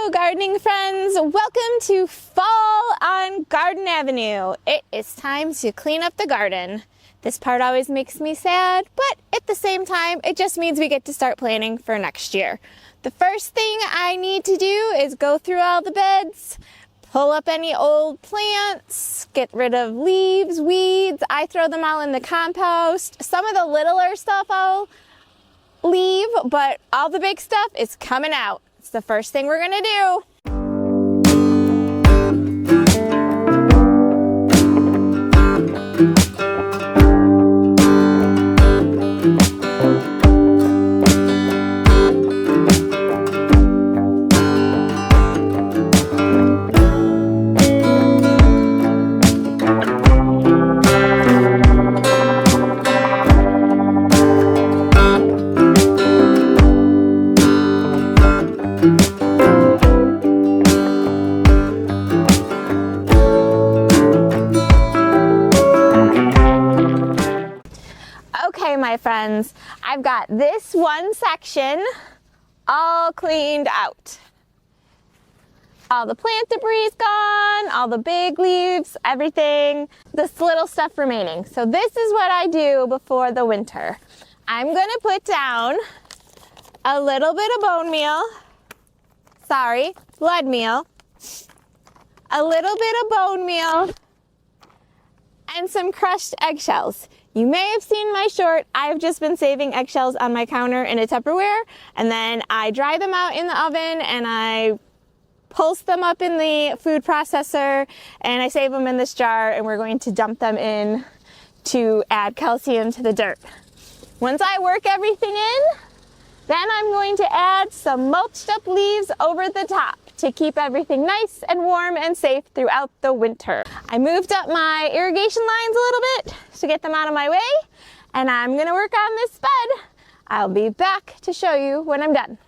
Hello, gardening friends. Welcome to Fall on Garden Avenue. It is time to clean up the garden. This part always makes me sad, but at the same time, it just means we get to start planning for next year. The first thing I need to do is go through all the beds, pull up any old plants, get rid of leaves, weeds. I throw them all in the compost. Some of the littler stuff I'll leave, but all the big stuff is coming out. It's the first thing we're gonna do. Okay, my friends, I've got this one section all cleaned out. All the plant debris is gone, all the big leaves, everything, this little stuff remaining. So this is what I do before the winter. I'm gonna put down a little bit of bone meal, blood meal, a little bit of bone meal, and some crushed eggshells. You may have seen my short. I've just been saving eggshells on my counter in a Tupperware, and then I dry them out in the oven and I pulse them up in the food processor and I save them in this jar, and we're going to dump them in to add calcium to the dirt. Once I work everything in, then I'm going to add some mulched up leaves over the top to keep everything nice and warm and safe throughout the winter. I moved up my irrigation lines a little bit to get them out of my way, and I'm gonna work on this bed. I'll be back to show you when I'm done.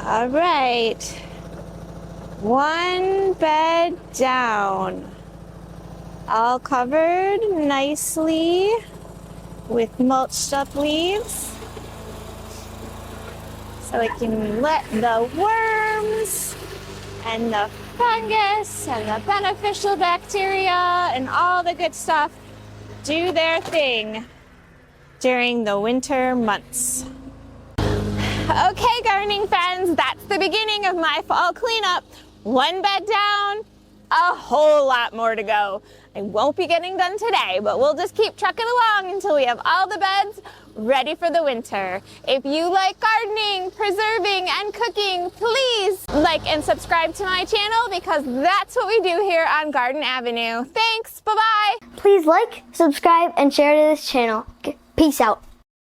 All right, one bed down, all covered nicely with mulched up leaves. So I can let the worms and the fungus and the beneficial bacteria and all the good stuff do their thing during the winter months. Okay, gardening friends, that's the beginning of my fall cleanup. One bed down, a whole lot more to go. I won't be getting done today, but we'll just keep trucking along until we have all the beds ready for the winter. If you like gardening, preserving, and cooking, please like and subscribe to my channel because that's what we do here on Garden Avenue. Thanks, bye-bye. Please like, subscribe, and share to this channel. Peace out.